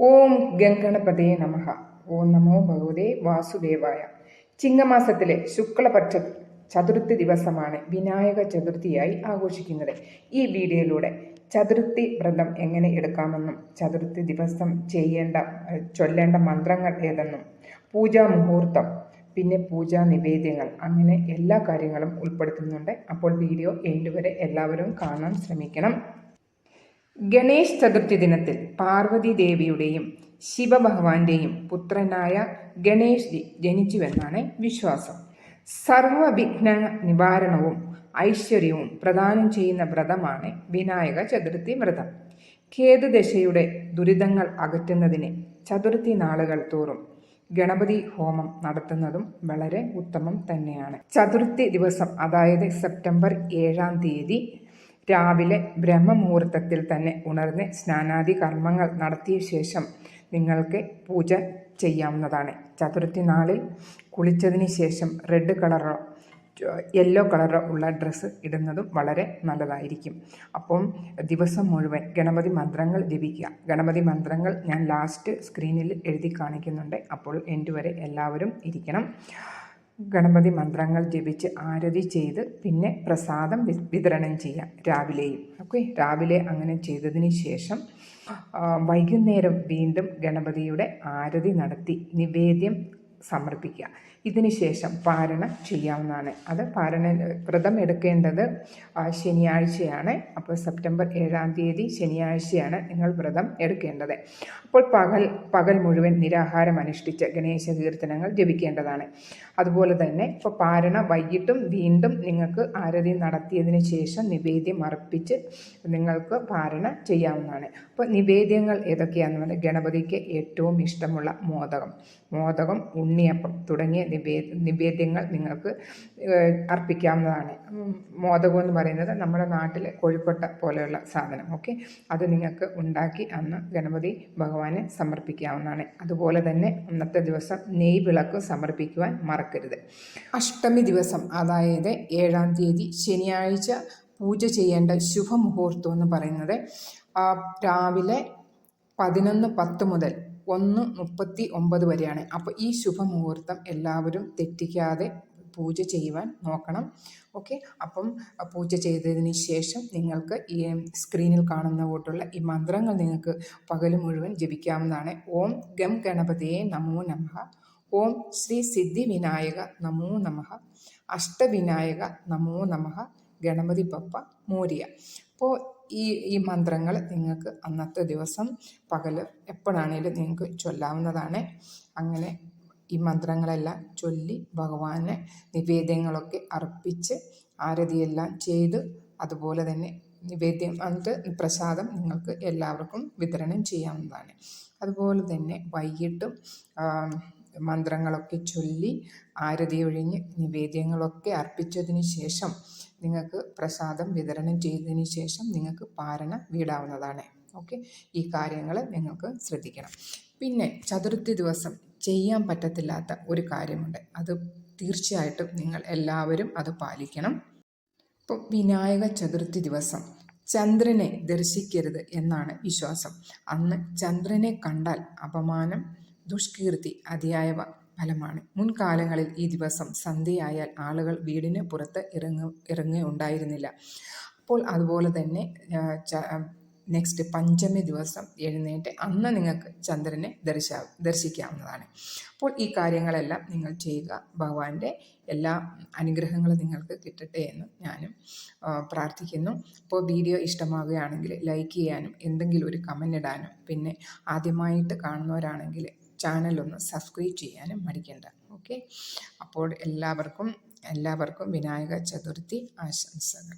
ഓം ഗംഗണപതേ നമഃ. ഓം നമോ ഭഗവതേ വാസുദേവായ. ചിങ്ങമാസത്തിലെ ശുക്ലപക്ഷ ചതുർത്ഥി ദിവസമാണ് വിനായക ചതുർത്ഥിയായി ആഘോഷിക്കുന്നത്. ഈ വീഡിയോയിലൂടെ ചതുർത്ഥി വ്രതം എങ്ങനെ എടുക്കാമെന്നും ചതുർത്ഥി ദിവസം ചൊല്ലേണ്ട മന്ത്രങ്ങൾ ഏതെന്നും പൂജാ മുഹൂർത്തം, പിന്നെ പൂജാ നിവേദ്യങ്ങൾ, അങ്ങനെ എല്ലാ കാര്യങ്ങളും ഉൾപ്പെടുത്തുന്നുണ്ട്. അപ്പോൾ വീഡിയോ എൻഡ് വരെ എല്ലാവരും കാണാൻ ശ്രമിക്കണം. ഗണേശ് ചതുർത്ഥി ദിനത്തിൽ പാർവതി ദേവിയുടെയും ശിവഭഗവാന്റെയും പുത്രനായ ഗണേഷ് ജനിച്ചുവെന്നാണ് വിശ്വാസം. സർവവിഘ്ന നിവാരണവും ഐശ്വര്യവും പ്രദാനം ചെയ്യുന്ന വ്രതമാണ് വിനായക ചതുർത്ഥി വ്രതം. കേതുദശയുടെ ദുരിതങ്ങൾ അകറ്റുന്നതിന് ചതുർത്ഥി നാളുകൾ തോറും ഗണപതി ഹോമം നടത്തുന്നതും വളരെ ഉത്തമം തന്നെയാണ്. ചതുർത്ഥി ദിവസം, അതായത് സെപ്റ്റംബർ 7-ാം തീയതി രാവിലെ ബ്രഹ്മമുഹൂർത്തത്തിൽ തന്നെ ഉണർന്ന് സ്നാനാദി കർമ്മങ്ങൾ നടത്തിയ ശേഷം നിങ്ങൾക്ക് പൂജ ചെയ്യാവുന്നതാണ്. ചതുർത്ഥി നാളിൽ കുളിച്ചതിന് ശേഷം റെഡ് കളറോ യെല്ലോ കളറോ ഉള്ള ഡ്രസ്സ് ഇടുന്നതും വളരെ നല്ലതായിരിക്കും. അപ്പം ദിവസം മുഴുവൻ ഗണപതി മന്ത്രങ്ങൾ ജപിക്കുക. ഗണപതി മന്ത്രങ്ങൾ ഞാൻ ലാസ്റ്റ് സ്ക്രീനിൽ എഴുതി കാണിക്കുന്നുണ്ട്. അപ്പോൾ എൻഡ് വരെ എല്ലാവരും ഇരിക്കണം. ഗണപതി മന്ത്രങ്ങൾ ജപിച്ച് ആരതി ചെയ്ത് പിന്നെ പ്രസാദം വിതരണം ചെയ്യാം രാവിലെയും. രാവിലെ അങ്ങനെ ചെയ്തതിന് ശേഷം വൈകുന്നേരം വീണ്ടും ഗണപതിയുടെ ആരതി നടത്തി നിവേദ്യം സമർപ്പിക്കുക. ഇതിന് ശേഷം പാരണ ചെയ്യാവുന്നതാണ്. അത് വ്രതം എടുക്കേണ്ടത് ശനിയാഴ്ചയാണ്. അപ്പോൾ സെപ്റ്റംബർ 7-ാം തീയതി ശനിയാഴ്ചയാണ് നിങ്ങൾ വ്രതം എടുക്കേണ്ടത്. അപ്പോൾ പകൽ മുഴുവൻ നിരാഹാരം അനുഷ്ഠിച്ച് ഗണേശ കീർത്തനങ്ങൾ ജപിക്കേണ്ടതാണ്. അതുപോലെ തന്നെ ഇപ്പോൾ പാരണ വൈകിട്ടും വീണ്ടും നിങ്ങൾക്ക് ആരതി നടത്തിയതിന് ശേഷം നിവേദ്യം അർപ്പിച്ച് നിങ്ങൾക്ക് പാരണ ചെയ്യാവുന്നതാണ്. അപ്പോൾ നിവേദ്യങ്ങൾ ഏതൊക്കെയാണെന്ന് പറഞ്ഞാൽ ഗണപതിക്ക് ഏറ്റവും ഇഷ്ടമുള്ള മോദകം, ഉണ്ണിയപ്പം തുടങ്ങിയ നിവേദ്യങ്ങൾ നിങ്ങൾക്ക് അർപ്പിക്കാവുന്നതാണ്. മോദകം എന്ന് പറയുന്നത് നമ്മുടെ നാട്ടിലെ കോഴിക്കോട്ട പോലെയുള്ള സാധനം. അത് നിങ്ങൾക്ക് ഉണ്ടാക്കി അന്ന് ഗണപതി ഭഗവാനെ സമർപ്പിക്കാവുന്നതാണ്. അതുപോലെ തന്നെ അന്നത്തെ ദിവസം നെയ് വിളക്ക് സമർപ്പിക്കുവാൻ മറക്കരുത്. അഷ്ടമി ദിവസം, അതായത് 7-ാം തീയതി ശനിയാഴ്ച പൂജ ചെയ്യേണ്ട ശുഭമുഹൂർത്തം എന്ന് പറയുന്നത് രാവിലെ 11:10 മുതൽ 1:39 വരെയാണ്. അപ്പോൾ ഈ ശുഭമുഹൂർത്തം എല്ലാവരും തെറ്റിക്കാതെ പൂജ ചെയ്യുവാൻ നോക്കണം. അപ്പം പൂജ ചെയ്തതിന് ശേഷം നിങ്ങൾക്ക് ഈ സ്ക്രീനിൽ കാണുന്ന കൂട്ടുള്ള ഈ മന്ത്രങ്ങൾ നിങ്ങൾക്ക് പകൽ മുഴുവൻ ജപിക്കാവുന്നതാണ്. ഓം ഗം ഗണപതിയെ നമോ നമഃ, ഓം ശ്രീ സിദ്ധി വിനായക നമോ നമഃ, അഷ്ടവിനായക നമോ നമഃ, ഗണപതി ബപ്പ മോരിയ. അപ്പോൾ ഈ മന്ത്രങ്ങൾ നിങ്ങൾക്ക് അന്നത്തെ ദിവസം പകൽ എപ്പോഴാണേലും നിങ്ങൾക്ക് ചൊല്ലാവുന്നതാണ്. അങ്ങനെ ഈ മന്ത്രങ്ങളെല്ലാം ചൊല്ലി ഭഗവാന് നിവേദ്യങ്ങളൊക്കെ അർപ്പിച്ച് ആരതിയെല്ലാം ചെയ്ത് അതുപോലെ തന്നെ നിവേദ്യം എന്നിട്ട് പ്രസാദം നിങ്ങൾക്ക് എല്ലാവർക്കും വിതരണം ചെയ്യാവുന്നതാണ്. അതുപോലെ തന്നെ വൈകിട്ടും മന്ത്രങ്ങളൊക്കെ ചൊല്ലി ആരതി ഒഴിഞ്ഞ് നിവേദ്യങ്ങളൊക്കെ അർപ്പിച്ചതിന് ശേഷം നിങ്ങൾക്ക് പ്രസാദം വിതരണം ചെയ്തതിന് ശേഷം നിങ്ങൾക്ക് പാരണ വീടാവുന്നതാണ്. ഈ കാര്യങ്ങൾ നിങ്ങൾക്ക് ശ്രദ്ധിക്കണം. പിന്നെ ചതുർത്ഥി ദിവസം ചെയ്യാൻ പറ്റത്തില്ലാത്ത ഒരു കാര്യമുണ്ട്. അത് തീർച്ചയായിട്ടും നിങ്ങൾ എല്ലാവരും അത് പാലിക്കണം. ഇപ്പോൾ വിനായക ചതുർത്ഥി ദിവസം ചന്ദ്രനെ ദർശിക്കരുത് എന്നാണ് വിശ്വാസം. അന്ന് ചന്ദ്രനെ കണ്ടാൽ അപമാനം, ദുഷ്കീർത്തി, അതിയായവ ഫലമാണ്. മുൻകാലങ്ങളിൽ ഈ ദിവസം സന്ധ്യയായാൽ ആളുകൾ വീടിന് പുറത്ത് ഇറങ്ങുകയുണ്ടായിരുന്നില്ല. അപ്പോൾ അതുപോലെ തന്നെ നെക്സ്റ്റ് പഞ്ചമി ദിവസം എഴുന്നേറ്റ് അന്ന് നിങ്ങൾക്ക് ചന്ദ്രനെ ദർശിക്കാവുന്നതാണ്. അപ്പോൾ ഈ കാര്യങ്ങളെല്ലാം നിങ്ങൾ ചെയ്യുക. ഭഗവാന്റെ എല്ലാ അനുഗ്രഹങ്ങളും നിങ്ങൾക്ക് കിട്ടട്ടെ എന്ന് ഞാനും പ്രാർത്ഥിക്കുന്നു. അപ്പോൾ വീഡിയോ ഇഷ്ടമാവുകയാണെങ്കിൽ ലൈക്ക് ചെയ്യാനും എന്തെങ്കിലും ഒരു കമൻ്റ് ഇടാനും പിന്നെ ആദ്യമായിട്ട് കാണുന്നവരാണെങ്കിൽ ചാനലൊന്ന് സബ്സ്ക്രൈബ് ചെയ്യാനും മടിക്കേണ്ട. അപ്പോൾ എല്ലാവർക്കും വിനായക ചതുർത്ഥി ആശംസകൾ.